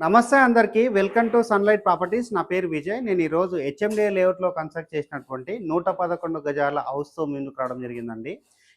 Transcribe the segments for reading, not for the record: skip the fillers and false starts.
నమస్తే అందరికీ. Welcome to sunlight properties. నా పేరు విజయ్. నేను ఈరోజు హెచ్ఎండిఏ లేఅవుట్‌లో కన్స్ట్రక్ట్ చేసినటువంటి 111 గజాల హౌస్‌తో ముందుకు రావడం జరిగిందండి.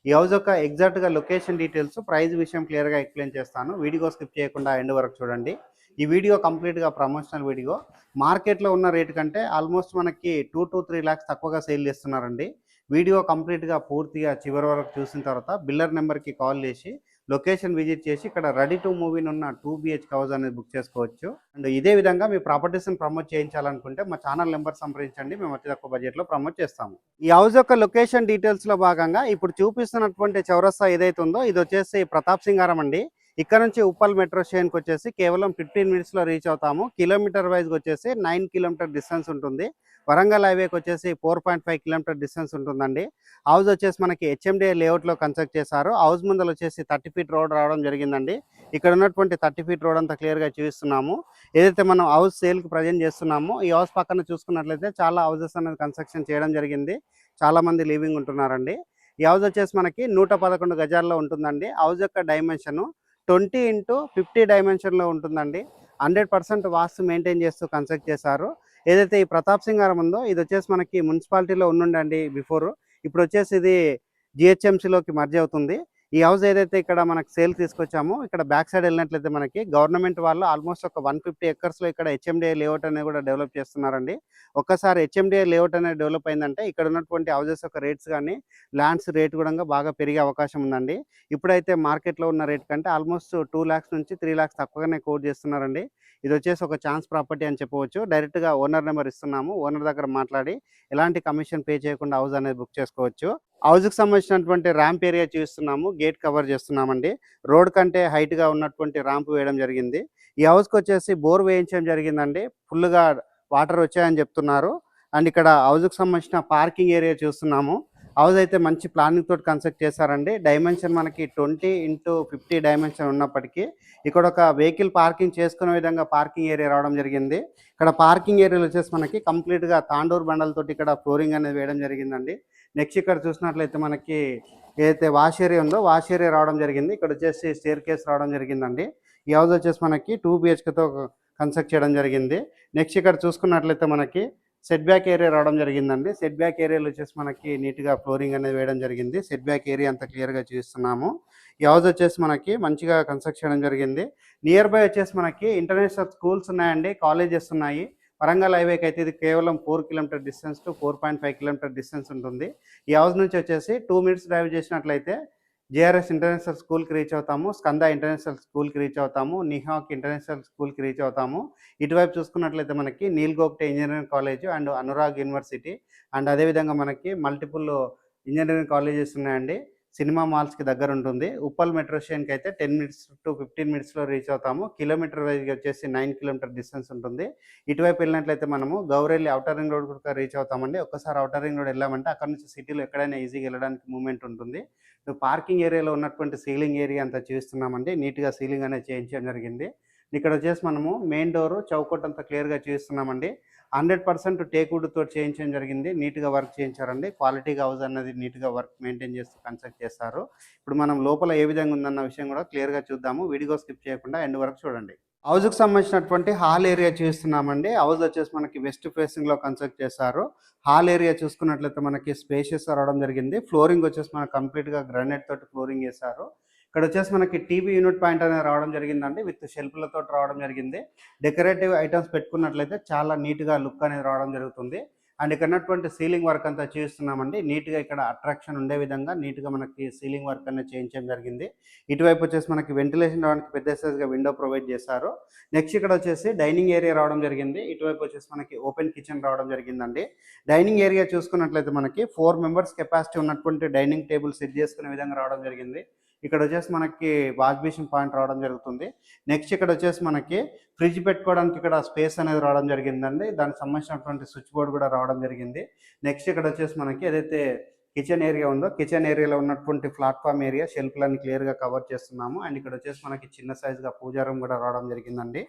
ఈ హౌస్ యొక్క ఎగ్జాక్ట్‌గా లొకేషన్ డీటెయిల్స్, ప్రైస్ విషయం క్లియర్‌గా ఎక్స్‌ప్లెయిన్ చేస్తాను. వీడియో స్కిప్ చేయకుండా ఎండ్ వరకు చూడండి. ఈ వీడియో కంప్లీట్‌గా ప్రమోషనల్ వీడియో. మార్కెట్‌లో ఉన్న రేట్ కంటే ఆల్మోస్ట్ మనకి 2-3 లాక్స్ తక్కువగా సేల్ చేస్తున్నారండి. వీడియో కంప్లీట్‌గా పూర్తిగా చివరి వరకు చూసిన తర్వాత బిల్డర్ నెంబర్‌కి కాల్ చేసి లొకేషన్ విజిట్ చేసి ఇక్కడ రెడీ టు మూవ్ ఇన్ ఉన్న 2 BHK హౌస్ అనేది బుక్ చేసుకోవచ్చు. అండ్ ఇదే విధంగా మీ ప్రాపర్టీస్‌ని ప్రమోట్ చేయించాలనుకుంటే మా ఛానల్ నెంబర్ సంప్రదించండి. మేము అతి తక్కువ బడ్జెట్‌లో ప్రమోట్ చేస్తాము. ఈ హౌస్ యొక్క లొకేషన్ డీటెయిల్స్‌లో భాగంగా ఇప్పుడు చూపిస్తున్నటువంటి చౌరస్తా ఏదైతే ఉందో ఇది వచ్చేసి ప్రతాప్ సింగారం అండి. ఇక్కడ నుంచి ఉప్పల్ మెట్రో స్టేషన్కి వచ్చేసి కేవలం 15 మినిట్స్లో రీచ్ అవుతాము. కిలోమీటర్ వైజ్గా వచ్చేసి 9 కిలోమీటర్ డిస్టెన్స్ ఉంటుంది. వరంగల్ హైవేకి వచ్చేసి 4.5 కిలోమీటర్ డిస్టెన్స్ ఉంటుందండి. హౌస్ వచ్చేసి మనకి హెచ్ఎండిఏ లేఅవుట్లో కన్స్ట్రక్ట్ చేశారు. హౌస్ ముందర వచ్చేసి 30 ఫీట్ రోడ్ రావడం జరిగిందండి. ఇక్కడ ఉన్నటువంటి 30 ఫీట్ రోడ్ అంతా క్లియర్గా చూపిస్తున్నాము. ఏదైతే మనం హౌస్ సేల్కి ప్రజెంట్ చేస్తున్నామో ఈ హౌస్ పక్కన చూసుకున్నట్లయితే చాలా హౌసెస్ అనేది కన్స్ట్రక్షన్ చేయడం జరిగింది. చాలామంది లివింగ్ ఉంటున్నారండి. ఈ హౌస్ వచ్చేసి మనకి 111 గజాల్లో ఉంటుందండి. హౌస్ యొక్క డైమెన్షన్ 20x50 డైమెన్షన్లో ఉంటుందండి. 100% వాస్తు మెయింటైన్ చేస్తూ కన్స్ట్రక్ట్ చేశారు. ఏదైతే ఈ ప్రతాప్ సింగారం ఉందో ఇది వచ్చేసి మనకి మున్సిపాలిటీలో ఉండండి బిఫోర్. ఇప్పుడు వచ్చేసి ఇది జిహెచ్ఎంసీలోకి మర్జ్ అవుతుంది. ఈ హౌస్ ఏదైతే ఇక్కడ మనకి సేల్ తీసుకొచ్చామో ఇక్కడ బ్యాక్ సైడ్ వెళ్ళినట్లయితే మనకి గవర్నమెంట్ వాళ్ళు ఆల్మోస్ట్ ఒక 150 ఎకర్స్లో ఇక్కడ హెచ్ఎండిఏ లేఅవుట్ అనేది కూడా డెవలప్ చేస్తున్నారండి. ఒక్కసారి హెచ్ఎండిఏ లేఅవుట్ అనేది డెవలప్ అయిందంటే ఇక్కడ ఉన్నటువంటి హౌసెస్ యొక్క రేట్స్ కానీ ల్యాండ్స్ రేట్ కూడా బాగా పెరిగే అవకాశం ఉందండి. ఇప్పుడైతే మార్కెట్లో ఉన్న రేట్ కంటే ఆల్మోస్ట్ 2 lakhs నుంచి 3 lakhs తక్కువగానే కోట్ చేస్తున్నారండి. ఇది వచ్చేసి ఒక ఛాన్స్ ప్రాపర్టీ అని చెప్పవచ్చు. డైరెక్ట్గా ఓనర్ నెంబర్ ఇస్తున్నాము. ఓనర్ దగ్గర మాట్లాడి ఎలాంటి కమిషన్ పే చేయకుండా హౌస్ అనేది బుక్ చేసుకోవచ్చు. హౌస్కి సంబంధించినటువంటి ర్యాంప్ ఏరియా చూస్తున్నాము. గేట్ కవర్ చేస్తున్నామండి. రోడ్ కంటే హైట్గా ఉన్నటువంటి ర్యాంప్ వేయడం జరిగింది. ఈ హౌస్కి వచ్చేసి బోర్ వేయించడం జరిగిందండి. ఫుల్గా వాటర్ వచ్చాయని చెప్తున్నారు. అండ్ ఇక్కడ హౌస్కి సంబంధించిన పార్కింగ్ ఏరియా చూస్తున్నాము. హౌస్ అయితే మంచి ప్లానింగ్ తోటి కన్స్ట్రక్ట్ చేశారండి. డైమెన్షన్ మనకి 20x50 డైమెన్షన్ ఉన్నప్పటికీ ఇక్కడ ఒక వెహికల్ పార్కింగ్ చేసుకునే విధంగా పార్కింగ్ ఏరియా రావడం జరిగింది. ఇక్కడ పార్కింగ్ ఏరియాలో వచ్చేసి మనకి కంప్లీట్గా తాండూరు బండలతోటి ఇక్కడ ఫ్లోరింగ్ అనేది వేయడం జరిగిందండి. నెక్స్ట్ ఇక్కడ చూసినట్లయితే మనకి ఏదైతే వాష్ ఏరియా ఉందో వాష్ ఏరియా రావడం జరిగింది. ఇక్కడ వచ్చేసి స్టేర్ కేస్ రావడం జరిగిందండి. ఈ హౌస్ వచ్చేసి మనకి 2 BHKతో కన్స్ట్రక్ట్ చేయడం జరిగింది. నెక్స్ట్ ఇక్కడ చూసుకున్నట్లయితే మనకి సెట్ బ్యాక్ ఏరియా రావడం జరిగిందండి. సెట్ బ్యాక్ ఏరియాలో వచ్చేసి మనకి నీట్గా ఫ్లోరింగ్ అనేది వేయడం జరిగింది. సెట్ బ్యాక్ ఏరియా అంతా క్లియర్గా చూస్తున్నాము. ఈ హౌస్ వచ్చేసి మనకి మంచిగా కన్స్ట్రక్ట్ చేయడం జరిగింది. నియర్ బై వచ్చేసి మనకి ఇంటర్నేషనల్ స్కూల్స్ ఉన్నాయండి, కాలేజెస్ ఉన్నాయి. వరంగల్ హైవేకి అయితే ఇది కేవలం 4 kilometre distance to 4.5 kilometre distance ఉంటుంది. ఈ హౌస్ నుంచి వచ్చేసి 2 మినిట్స్ డ్రైవ్ చేసినట్లయితే జేఆర్ఎస్ ఇంటర్నేషనల్ స్కూల్కి రీచ్ అవుతాము. స్కంద ఇంటర్నేషనల్ స్కూల్కి రీచ్ అవుతాము. నిహాక్ ఇంటర్నేషనల్ స్కూల్కి రీచ్ అవుతాము. ఇటువైపు చూసుకున్నట్లయితే మనకి Neil Gogte engineering college and Anurag university and అదేవిధంగా మనకి మల్టిపుల్ ఇంజనీరింగ్ కాలేజెస్ ఉన్నాయండి. సినిమా మాల్స్కి దగ్గర ఉంటుంది. ఉప్పల్ మెట్రో స్టేషన్కి అయితే 10 మినిట్స్ టు 15 మినిట్స్లో రీచ్ అవుతాము. కిలోమీటర్ వైజ్గా వచ్చేసి 9 కిలోమీటర్ డిస్టెన్స్ ఉంటుంది. ఇటువైపు వెళ్ళినట్లయితే మనము గౌరెల్లి ఔటర్ రింగ్ రోడ్ కూడా రీచ్ అవుతామండి. ఒక్కసారి ఔటర్ రింగ్ రోడ్ వెళ్ళామంటే అక్కడ నుంచి సిటీలో ఎక్కడైనా ఈజీగా వెళ్ళడానికి మూవ్మెంట్ ఉంటుంది. పార్కింగ్ ఏరియాలో ఉన్నటువంటి సీలింగ్ ఏరియా అంతా చూస్తున్నామండి. నీట్గా సీలింగ్ అనేది చేయించడం జరిగింది. ఇక్కడ వచ్చేసి మనము మెయిన్ డోరు చౌకట్ అంతా క్లియర్గా చూస్తున్నామండి. 100% టేక్ వుడ్ తోటి చేయించడం జరిగింది. నీట్గా వర్క్ చేయించారండి. క్వాలిటీగా హౌస్ అన్నది నీట్గా వర్క్ మెయింటైన్ చేస్తూ కన్స్ట్రక్ట్ చేస్తారు. ఇప్పుడు మనం లోపల ఏ విధంగా ఉందన్న విషయం కూడా క్లియర్గా చూద్దాము. వీడియో స్కిప్ చేయకుండా ఎండ్ వరకు చూడండి. హౌస్కి సంబంధించినటువంటి హాల్ ఏరియా చూస్తున్నామండి. హౌస్ వచ్చేసి మనకి వెస్ట్ ఫేసింగ్లో కన్స్ట్రక్ట్ చేశారు. హాల్ ఏరియా చూసుకున్నట్లయితే మనకి స్పేషియస్ రావడం జరిగింది. ఫ్లోరింగ్ వచ్చేసి మనకి కంప్లీట్గా గ్రానైట్ తోటి ఫ్లోరింగ్ చేశారు. ఇక్కడ వచ్చేసి మనకి టీవీ యూనిట్ పాయింట్ అనేది రావడం జరిగిందండి. విత్ షెల్ఫ్లతో రావడం జరిగింది. డెకరేటివ్ ఐటమ్స్ పెట్టుకున్నట్లయితే చాలా నీట్గా లుక్ అనేది రావడం జరుగుతుంది. అండ్ ఇక్కడ ఉన్నటువంటి సీలింగ్ వర్క్ అంతా చేస్తున్నామండి. నీట్గా ఇక్కడ అట్రాక్షన్ ఉండే విధంగా నీట్గా మనకి సీలింగ్ వర్క్ అనేది చేయించడం జరిగింది. ఇటువైపు వచ్చేసి మనకి వెంటిలేషన్ రావడానికి పెద్ద సైజ్గా విండో ప్రొవైడ్ చేశారు. నెక్స్ట్ ఇక్కడ వచ్చేసి డైనింగ్ ఏరియా రావడం జరిగింది. ఇటువైపు వచ్చేసి మనకి ఓపెన్ కిచెన్ రావడం జరిగిందండి. డైనింగ్ ఏరియా చూసుకున్నట్లయితే మనకి 4 మెంబర్స్ కెపాసిటీ ఉన్నటువంటి డైనింగ్ టేబుల్ సెట్ చేసుకునే విధంగా రావడం జరిగింది. ఇక్కడ వచ్చేసి మనకి వాష్ బేసిన్ పాయింట్ రావడం జరుగుతుంది. నెక్స్ట్ ఇక్కడ వచ్చేసి మనకి ఫ్రిడ్జ్ పెట్టుకోవడానికి ఇక్కడ స్పేస్ అనేది రావడం జరిగిందండి. దానికి సంబంధించినటువంటి స్విచ్ బోర్డ్ కూడా రావడం జరిగింది. నెక్స్ట్ ఇక్కడ వచ్చేసి మనకి ఏదైతే కిచెన్ ఏరియా ఉందో కిచెన్ ఏరియాలో ఉన్నటువంటి ప్లాట్ఫామ్ ఏరియా షెల్ఫ్లన్నీ క్లియర్గా కవర్ చేస్తున్నాము. అండ్ ఇక్కడ వచ్చేసి మనకి చిన్న సైజుగా పూజా రూమ్ కూడా రావడం జరిగిందండి.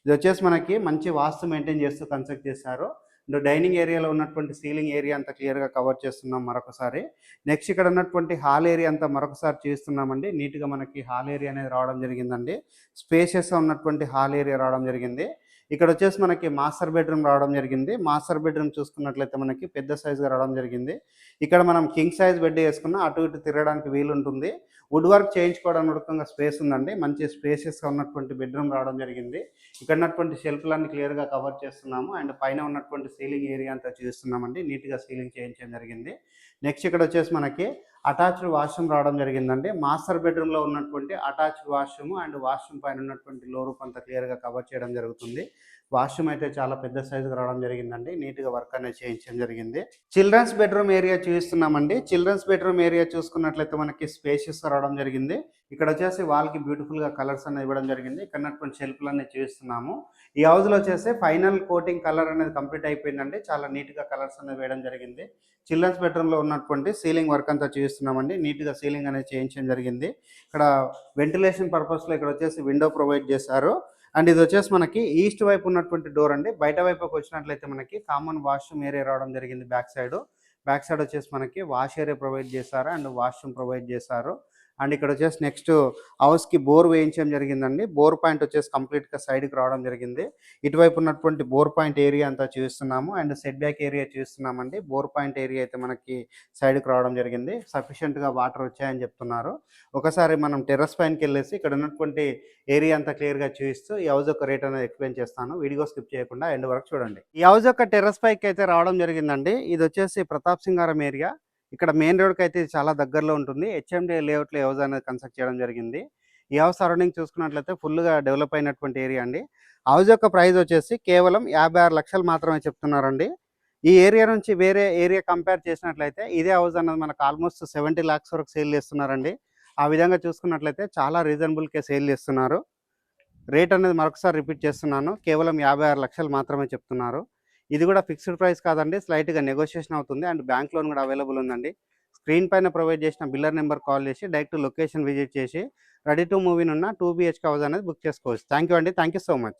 ఇది వచ్చేసి మనకి మంచి వాస్తు మెయింటైన్ చేస్తూ కన్స్ట్రక్ట్ చేశారు. డైనింగ్ ఏరియాలో ఉన్నటువంటి సీలింగ్ ఏరియా అంతా క్లియర్గా కవర్ చేస్తున్నాం మరొకసారి. నెక్స్ట్ ఇక్కడ ఉన్నటువంటి హాల్ ఏరియా అంతా మరొకసారి చూస్తున్నామండి. నీట్గా మనకి హాల్ ఏరియా అనేది రావడం జరిగిందండి. స్పేషియస్గా ఉన్నటువంటి హాల్ ఏరియా రావడం జరిగింది. ఇక్కడ వచ్చేసి మనకి మాస్టర్ బెడ్రూమ్ రావడం జరిగింది. మాస్టర్ బెడ్రూమ్ చూసుకున్నట్లయితే మనకి పెద్ద సైజుగా రావడం జరిగింది. ఇక్కడ మనం కింగ్ సైజ్ బెడ్ వేసుకున్న అటు ఇటు తిరగడానికి వీలుంటుంది. వుడ్ వర్క్ చేయించుకోవడానికి స్పేస్ ఉందండి. మంచి స్పేషియస్గా ఉన్నటువంటి బెడ్రూమ్ రావడం జరిగింది. ఇక్కడ ఉన్నటువంటి షెల్ఫ్లన్నీ క్లియర్గా కవర్ చేస్తున్నాము. అండ్ పైన ఉన్నటువంటి సీలింగ్ ఏరియా అంతా చూస్తున్నామండి. నీట్గా సీలింగ్ చేయించడం జరిగింది. నెక్స్ట్ ఇక్కడ వచ్చేసి మనకి అటాచ్డ్ వాష్రూమ్ రావడం జరిగిందండి. మాస్టర్ బెడ్రూమ్లో ఉన్నటువంటి అటాచ్డ్ వాష్రూమ్ అండ్ వాష్రూమ్ పైన ఉన్నటువంటి లో రూప్ అంతా క్లియర్గా కవర్ చేయడం జరుగుతుంది. వాష్రూమ్ అయితే చాలా పెద్ద సైజుగా రావడం జరిగిందండి. నీట్గా వర్క్ అనేది చేయించడం జరిగింది. చిల్డ్రన్స్ బెడ్రూమ్ ఏరియా చూస్తున్నామండి. చిల్డ్రన్స్ బెడ్రూమ్ ఏరియా చూసుకున్నట్లయితే మనకి స్పేషియస్గా రావడం జరిగింది. ఇక్కడ వచ్చేసి వాల్కి బ్యూటిఫుల్గా కలర్స్ అనేది ఇవ్వడం జరిగింది. ఇక్కడ ఉన్నటువంటి షెల్ఫ్లు అనేది చూస్తున్నాము. ఈ హౌస్లో వచ్చేసి ఫైనల్ కోటింగ్ కలర్ అనేది కంప్లీట్ అయిపోయిందండి. చాలా నీట్గా కలర్స్ అనేది వేయడం జరిగింది. చిల్డ్రన్స్ బెడ్రూమ్లో ఉన్నటువంటి సీలింగ్ వర్క్ అంతా చూస్తున్నామండి. నీట్గా సీలింగ్ అనేది చేయించడం జరిగింది. ఇక్కడ వెంటిలేషన్ పర్పస్లో ఇక్కడ వచ్చేసి విండో ప్రొవైడ్ చేశారు. అండ్ ఇది వచ్చేసి మనకి ఈస్ట్ వైపు ఉన్నటువంటి డోర్ అండి. బయట వైపుకి వచ్చినట్లయితే మనకి కామన్ వాష్రూమ్ ఏరియా రావడం జరిగింది. బ్యాక్ సైడ్ వచ్చేసి మనకి వాష్ ఏరియా ప్రొవైడ్ చేశారు అండ్ వాష్రూమ్ ప్రొవైడ్ చేశారు. అండ్ ఇక్కడ వచ్చేసి నెక్స్ట్ హౌస్కి బోర్ వేయించడం జరిగిందండి. బోర్ పాయింట్ వచ్చేసి కంప్లీట్గా సైడ్కి రావడం జరిగింది. ఇటువైపు ఉన్నటువంటి బోర్ పాయింట్ ఏరియా అంతా చూస్తున్నాము అండ్ సెట్ బ్యాక్ ఏరియా చూస్తున్నామండి. బోర్ పాయింట్ ఏరియా అయితే మనకి సైడ్కి రావడం జరిగింది. సఫిషియెంట్గా వాటర్ వచ్చాయని చెప్తున్నారు. ఒకసారి మనం టెర్రస్ పైనకి వెళ్ళేసి ఇక్కడ ఉన్నటువంటి ఏరియా అంతా క్లియర్గా చూపిస్తూ ఈ హౌస్ యొక్క రేట్ అనేది ఎక్స్ప్లెయిన్ చేస్తాను. వీడియో స్కిప్ చేయకుండా ఎండ్ వరకు చూడండి. ఈ హౌస్ యొక్క టెర్రస్ పైకి అయితే రావడం జరిగిందండి. ఇది వచ్చేసి ప్రతాప్ సింగారం ఏరియా. ఇక్కడ మెయిన్ రోడ్కి అయితే చాలా దగ్గరలో ఉంటుంది. హెచ్ఎండి లేఅవుట్లో హౌస్ అనేది కన్స్ట్రక్ట్ చేయడం జరిగింది. ఈ హౌస్ సరౌండింగ్ చూసుకున్నట్లయితే ఫుల్గా డెవలప్ అయినటువంటి ఏరియా అండి. హౌస్ యొక్క ప్రైస్ వచ్చేసి కేవలం 56 లక్షలు మాత్రమే చెప్తున్నారండి. ఈ ఏరియా నుంచి వేరే ఏరియా కంపేర్ చేసినట్లయితే ఇదే హౌస్ అన్నది మనకు ఆల్మోస్ట్ 70 లాక్స్ వరకు సేల్ చేస్తున్నారండి. ఆ విధంగా చూసుకున్నట్లయితే చాలా రీజనబుల్కే సేల్ చేస్తున్నారు. రేట్ అనేది మరొకసారి రిపీట్ చేస్తున్నాను. కేవలం 56 లక్షలు మాత్రమే చెప్తున్నారు. ఇది కూడా ఫిక్స్డ్ ప్రైస్ కాదండి. స్లైట్గా నెగోషియేషన్ అవుతుంది అండ్ బ్యాంక్ లోన్ కూడా అవైలబుల్ ఉందండి. స్క్రీన్ పైన ప్రొవైడ్ చేసిన బిల్లర్ నెంబర్ కాల్ చేసి డైరెక్ట్ లొకేషన్ విజిట్ చేసి రెడీ టు మూవ్ ఇన్ ఉన్న 2 BHK హౌస్ అనేది బుక్ చేసుకోవచ్చు. థ్యాంక్ యూ అండి. Thank you so much.